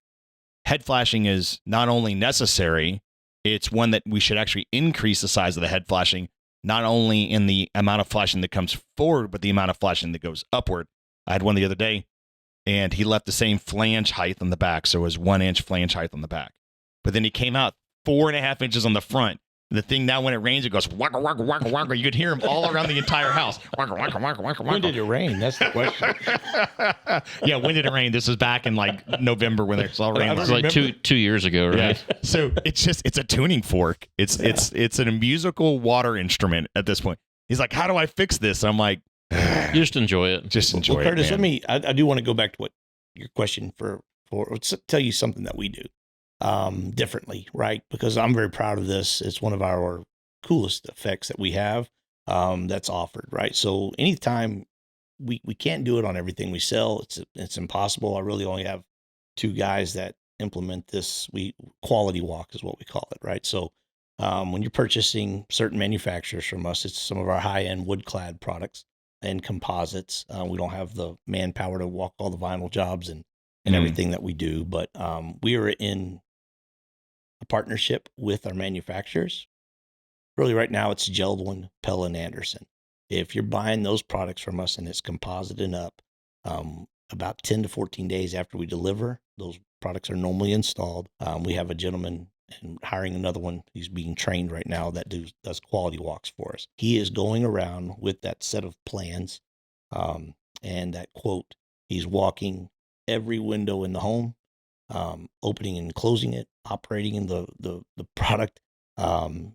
Head flashing is not only necessary, it's one that we should actually increase the size of the head flashing, not only in the amount of flashing that comes forward, but the amount of flashing that goes upward. I had one the other day, and he left the same flange height on the back, so it was 1 inch flange height on the back. But then he came out 4.5 inches on the front. The thing now, when it rains, it goes waka waka waka waka. You could hear him all around the entire house. Waka waka waka waka. When did it rain? That's the question. Yeah, when did it rain? This was back in like November when it all rained. It was like two years ago, right? Yeah. So it's a tuning fork. It's a musical water instrument at this point. He's like, how do I fix this? I'm like, you just enjoy it. Just enjoy it. Curtis, man. I do want to go back to what your question for tell you something that we do differently, right? Because I'm very proud of this. It's one of our coolest effects that we have that's offered, right? So anytime we can't do it on everything we sell, it's impossible. I really only have 2 guys that implement this. Quality walk is what we call it, right? So when you're purchasing certain manufacturers from us, it's some of our high-end wood-clad products and composites. We don't have the manpower to walk all the vinyl jobs and everything that we do, but we are in a partnership with our manufacturers. Really, right now, it's Geldwin, Pella, and Anderson. If you're buying those products from us and it's composited up, about 10 to 14 days after we deliver, those products are normally installed. We have a gentleman and hiring another one. He's being trained right now that does quality walks for us. He is going around with that set of plans and that quote. He's walking every window in the home, opening and closing it, operating in the product.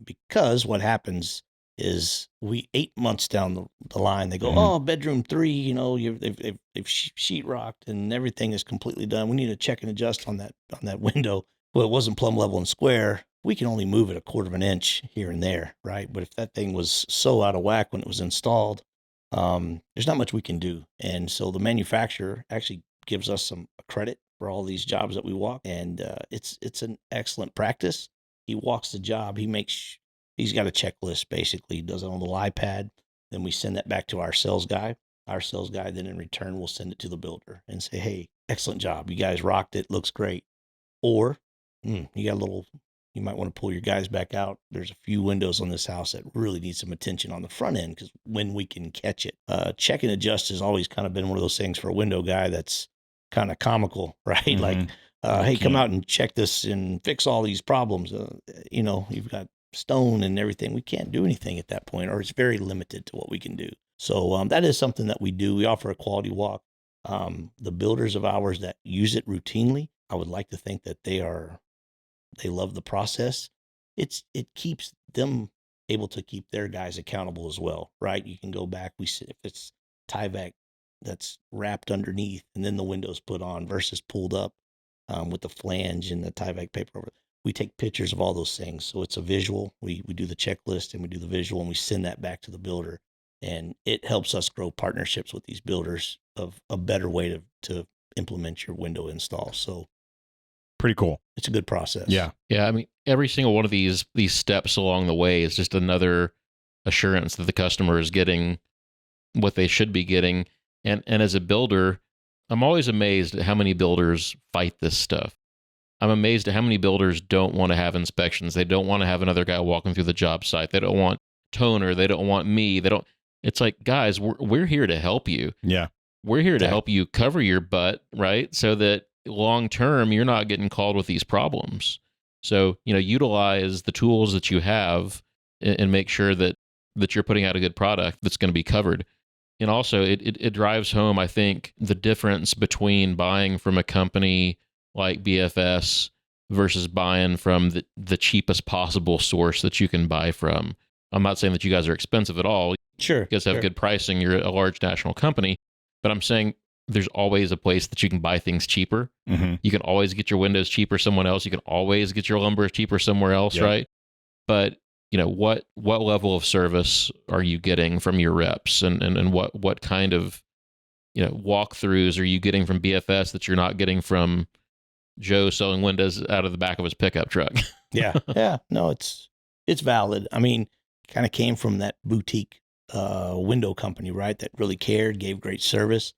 Because what happens is 8 months down the line, they go, oh, bedroom 3, they've sheetrocked and everything is completely done. We need to check and adjust on that window. Well, it wasn't plumb level and square. We can only move it 1/4 of an inch here and there, right? But if that thing was so out of whack when it was installed, there's not much we can do. And so the manufacturer actually gives us some credit for all these jobs that we walk, and it's an excellent practice. He walks the job. He's got a checklist basically. He does it on the iPad. Then we send that back to our sales guy. Our sales guy then in return will send it to the builder and say, "Hey, excellent job. You guys rocked it. Looks great." Or you might want to pull your guys back out. There's a few windows on this house that really need some attention on the front end because when we can catch it. Check and adjust has always kind of been one of those things for a window guy that's kind of comical, right? Mhm. Like, hey, come out and check this and fix all these problems. You've got stone and everything. We can't do anything at that point, or it's very limited to what we can do. So that is something that we do. We offer a quality walk. The builders of ours that use it routinely, I would like to think that they love the process. It keeps them able to keep their guys accountable as well, right? You can go back. If it's Tyvek that's wrapped underneath and then the windows put on versus pulled up with the flange and the Tyvek paper over. We take pictures of all those things. So it's a visual. We do the checklist and we do the visual and we send that back to the builder. And it helps us grow partnerships with these builders of a better way to implement your window install. So Pretty cool. it's a good process. Yeah. Yeah, I mean, every single one of these steps along the way is just another assurance that the customer is getting what they should be getting. And as a builder, I'm always amazed at how many builders fight this stuff. I'm amazed at how many builders don't want to have inspections. They don't want to have another guy walking through the job site. They don't want toner. They don't want me. It's like, guys, we're here to help you. Yeah. We're here to help you cover your butt, right? So that long term, you're not getting called with these problems. So, utilize the tools that you have and make sure that you're putting out a good product that's going to be covered. And also, it drives home, I think, the difference between buying from a company like BFS versus buying from the cheapest possible source that you can buy from. I'm not saying that you guys are expensive at all. Sure. You guys have good pricing. You're a large national company. But I'm saying there's always a place that you can buy things cheaper. Mm-hmm. You can always get your windows cheaper somewhere else. You can always get your lumber cheaper somewhere else, right? But what level of service are you getting from your reps, and what kind of walkthroughs are you getting from BFS that you're not getting from Joe selling windows out of the back of his pickup truck? Yeah. No, it's valid. I mean, kind of came from that boutique window company, right? That really cared, gave great service.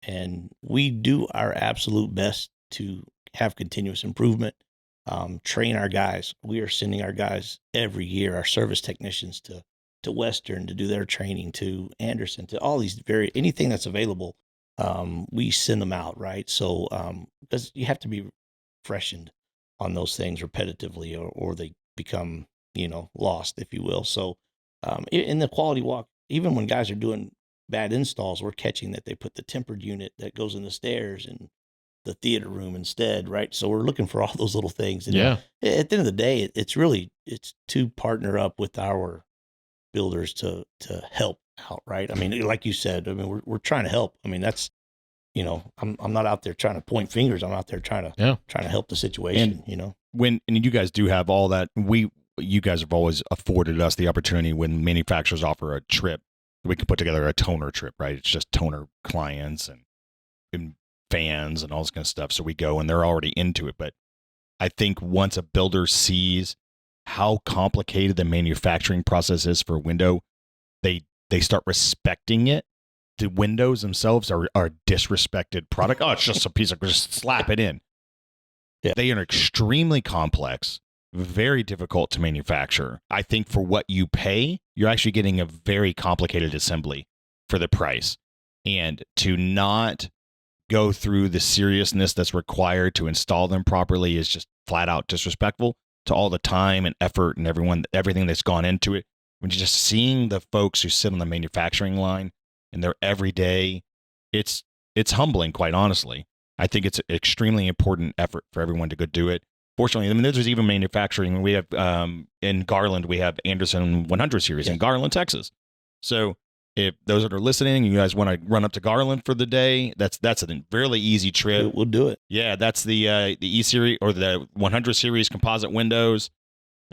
And we do our absolute best to have continuous improvement, train our guys. We are sending our guys every year, our service technicians to Western to do their training, to Anderson, to all these anything that's available. We send them out, right? So, because you have to be freshened on those things repetitively or they become, lost, if you will. So, in the quality walk, even when guys are doing bad installs, we're catching that they put the tempered unit that goes in the stairs in the theater room instead, right? So we're looking for all those little things. And Yeah. At the end of the day, it's to partner up with our builders to help out, right? I mean, like you said, we're trying to help. I mean, that's, I'm not out there trying to point fingers. I'm out there trying to help the situation, And you guys do have all that. You guys have always afforded us the opportunity when manufacturers offer a trip, we can put together a toner trip, right? It's just toner clients and fans and all this kind of stuff. So we go and they're already into it. But I think once a builder sees how complicated the manufacturing process is for a window, they start respecting it. The windows themselves are a disrespected product. Oh, it's just a piece of, just slap it in. Yeah. They are extremely complex, very difficult to manufacture. I think for what you pay, you're actually getting a very complicated assembly for the price. And to not go through the seriousness that's required to install them properly is just flat out disrespectful to all the time and effort and everything that's gone into it. When you're just seeing the folks who sit on the manufacturing line and they're every day, it's humbling, quite honestly. I think it's an extremely important effort for everyone to go do it. Fortunately, I mean, there's even manufacturing. We have in Garland, we have Anderson 100 series in Garland, Texas. So if those that are listening, you guys want to run up to Garland for the day, that's a really easy trip. We'll do it. Yeah, that's the E series or the 100 series composite windows,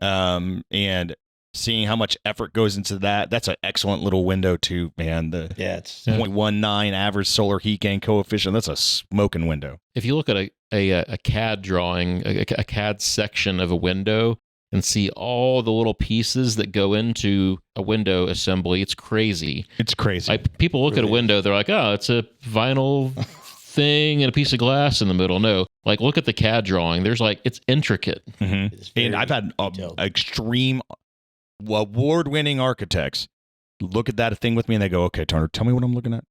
and seeing how much effort goes into that. That's an excellent little window too, man. The it's 0.19 average solar heat gain coefficient. That's a smoking window. If you look at a CAD drawing, a CAD section of a window, and see all the little pieces that go into a window assembly, it's crazy. It's crazy. Like, people look at a window, they're like, oh, it's a vinyl thing and a piece of glass in the middle. No, like, look at the CAD drawing. There's like, it's intricate. And I've had extreme award-winning architects look at that thing with me and they go, okay, Turner, tell me what I'm looking at.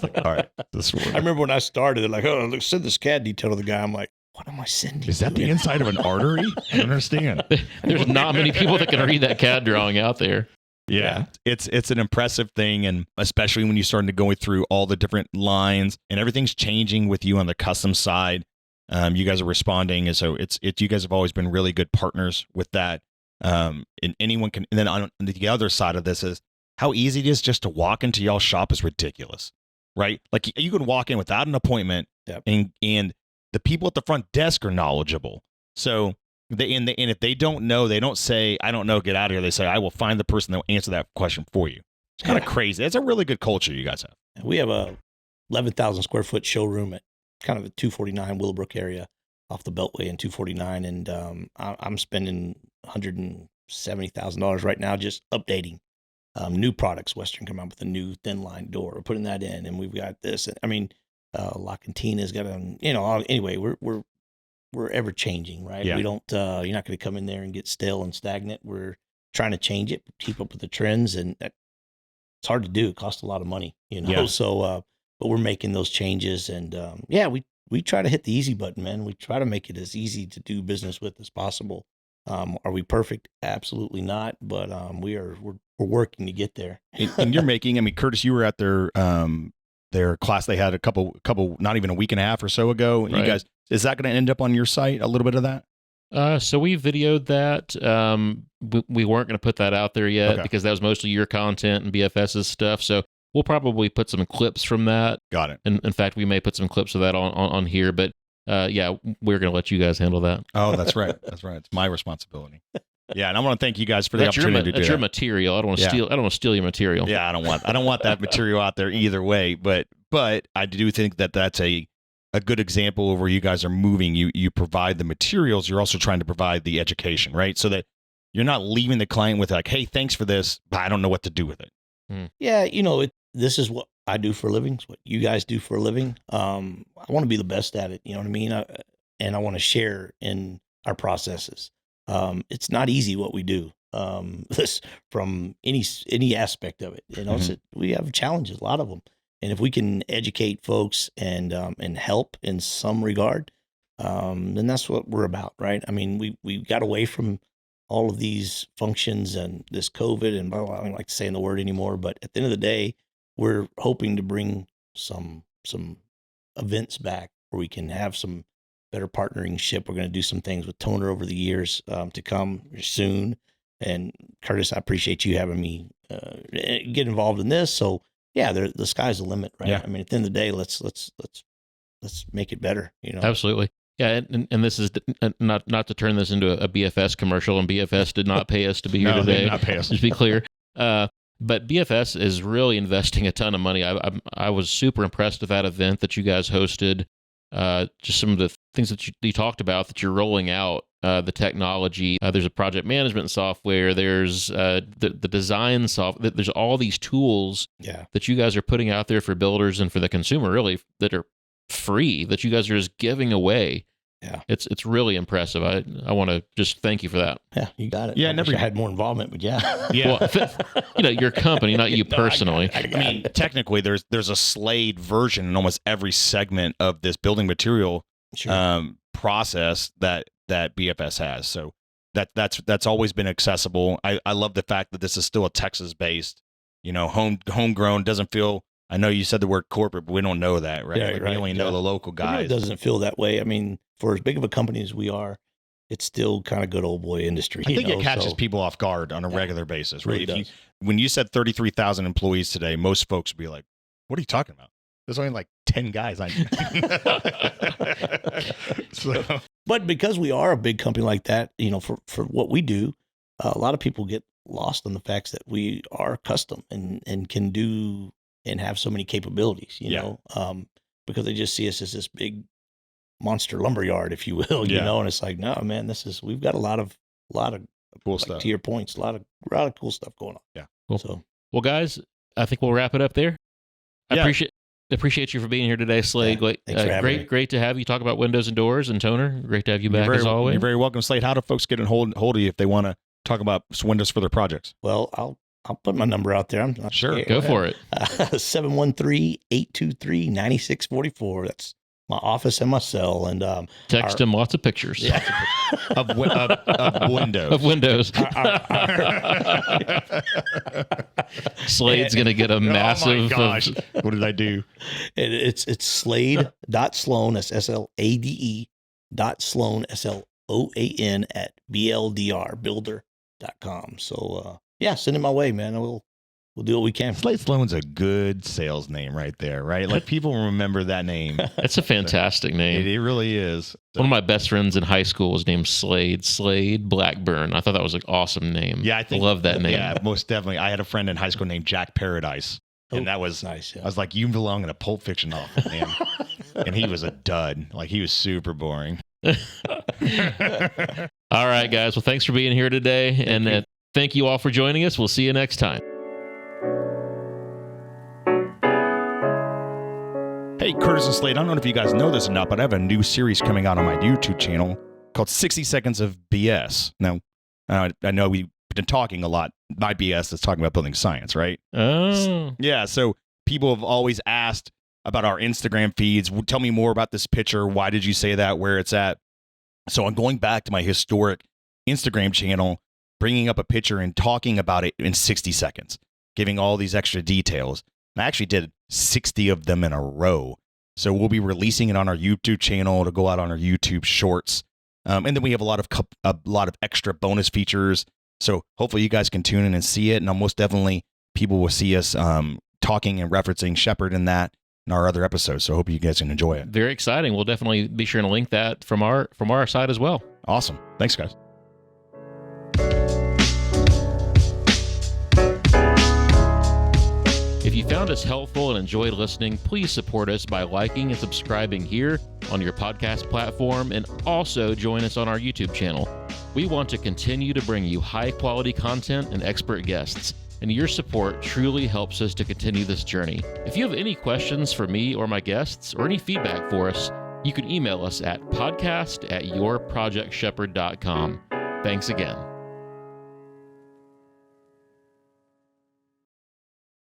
Like, all right, this I remember when I started, they're like, oh, look, send this CAD detail to the guy. I'm like, what am I sending? Is that the inside of an artery? I don't understand. There's not many people that can read that CAD drawing out there. Yeah, it's an impressive thing, and especially when you start to go through all the different lines and everything's changing with you on the custom side. You guys are responding, and so it's you guys have always been really good partners with that. And anyone can. And then on the other side of this is how easy it is just to walk into y'all's shop is ridiculous, right? Like, you can walk in without an appointment, and the people at the front desk are knowledgeable. So and if they don't know, they don't say, I don't know, get out of here. They say, I will find the person that will answer that question for you. It's kind of crazy. It's a really good culture you guys have. We have a 11,000 square foot showroom at kind of a 249 Willowbrook area off the Beltway in 249. And I'm spending $170,000 right now just updating new products. Western come out with a new thin line door. We're putting that in, and we've got this. I mean, La Cantina's got a, anyway, we're ever changing, right? Yeah. We don't, you're not going to come in there and get stale and stagnant. We're trying to change it, keep up with the trends, and it's hard to do. It costs a lot of money, Yeah. So, but we're making those changes, and we try to hit the easy button, man. We try to make it as easy to do business with as possible. Are we perfect? Absolutely not. But we're working to get there. And you're making, I mean, Curtis, you were at their class they had a couple, not even a week and a half or so ago. Right. You guys, is that going to end up on your site? A little bit of that? So we videoed that. We weren't going to put that out there yet because that was mostly your content and BFS's stuff. So we'll probably put some clips from that. Got it. And in fact, we may put some clips of that on here. But we're going to let you guys handle that. Oh, that's right. That's right. It's my responsibility. Yeah, and I want to thank you guys for the opportunity to do that. That's your material. I don't want to steal. I don't want to steal your material. Yeah, I don't want that material out there either way. But I do think that that's a good example of where you guys are moving. You provide the materials. You're also trying to provide the education, right? So that you're not leaving the client with like, hey, thanks for this, but I don't know what to do with it. Yeah, this is what I do for a living. It's what you guys do for a living. I want to be the best at it. You know what I mean? And I want to share in our processes. It's not easy what we do. This from any aspect of it. We have challenges, a lot of them. And if we can educate folks and help in some regard, then that's what we're about, right? I mean, we got away from all of these functions and this COVID and blah, blah, I don't like saying the word anymore. But at the end of the day, we're hoping to bring some events back where we can have some better partnering ship. We're going to do some things with Toner over the years to come soon. And Curtis, I appreciate you having me get involved in this. So yeah, the sky's the limit, right? Yeah. I mean, at the end of the day, let's make it better. Absolutely. Yeah, and this is not to turn this into a BFS commercial, and BFS did not pay us to be here today. They did not pay us. Just be clear. But BFS is really investing a ton of money. I was super impressed with that event that you guys hosted. Just some of the things that you talked about that you're rolling out, the technology. There's a project management software. There's the design software. There's all these tools that you guys are putting out there for builders and for the consumer, really, that are free, that you guys are just giving away. Yeah, it's really impressive. I want to just thank you for that. Yeah, you got it. Yeah, I never had more involvement, but yeah. Well, your company, not you personally. I mean, technically, there's a Slade version in almost every segment of this building material process that BFS has. So that's always been accessible. I love the fact that this is still a Texas-based, homegrown. Doesn't feel. I know you said the word corporate, but we don't know that, right? Yeah, like, right. We only know the local guys. It doesn't feel that way. I mean, for as big of a company as we are, it's still kind of good old boy industry. I think it catches people off guard on a regular basis, right? Really When you said 33,000 employees today, most folks would be like, "What are you talking about? There's only like 10 guys." But because we are a big company like that, for what we do, a lot of people get lost on the facts that we are custom and can do and have so many capabilities, you know, because they just see us as this big monster lumberyard, if you will, you know, and it's like, no, man, we've got a lot of cool stuff. To your points, a lot of cool stuff going on. Yeah. Cool. So, well, guys, I think we'll wrap it up there. I appreciate you for being here today, Slade. Yeah, thanks for having me. Great to have you talk about windows and doors and toner. Great to have you back as always. You're very welcome, Slade. How do folks get in hold of you if they want to talk about windows for their projects? Well, I'll put my number out there. I'm not sure. scared. Go for it. 713-823-9644. That's my office and my cell. And text him lots of pictures of windows. Of windows. Slade's gonna get a massive. Oh my gosh! What did I do? It's Slade.Sloan. That's SLADE. Sloan SLOAN at BLDR Builder.com. So send it my way, man. We'll do what we can. Slade Sloan's a good sales name right there, right? Like people remember that name. It's a fantastic name. It really is. One of my best friends in high school was named Slade Blackburn. I thought that was an awesome name. Yeah, I love that name. Yeah, most definitely. I had a friend in high school named Jack Paradise. And that was nice. Yeah. I was like, you belong in a Pulp Fiction novel, man. And he was a dud. Like he was super boring. All right, guys. Well, thanks for being here today. And thank you all for joining us. We'll see you next time. Hey, Curtis and Slade, I don't know if you guys know this or not, but I have a new series coming out on my YouTube channel called 60 Seconds of BS. Now, I know we've been talking a lot. My BS is talking about building science, right? Oh. Yeah, so people have always asked about our Instagram feeds. Tell me more about this picture. Why did you say that? Where it's at? So I'm going back to my historic Instagram channel, bringing up a picture and talking about it in 60 seconds, giving all these extra details. And I actually did 60 of them in a row. So we'll be releasing it on our YouTube channel to go out on our YouTube shorts. And then we have a lot of extra bonus features. So hopefully you guys can tune in and see it. And most definitely people will see us talking and referencing Shepherd in that in our other episodes. So I hope you guys can enjoy it. Very exciting. We'll definitely be sure to link that from our side as well. Awesome. Thanks, guys. If you found us helpful and enjoyed listening, please support us by liking and subscribing here on your podcast platform, and also join us on our YouTube channel. We want to continue to bring you high-quality content and expert guests, and your support truly helps us to continue this journey. If you have any questions for me or my guests, or any feedback for us, you can email us at podcast@yourprojectshepherd.com. Thanks again.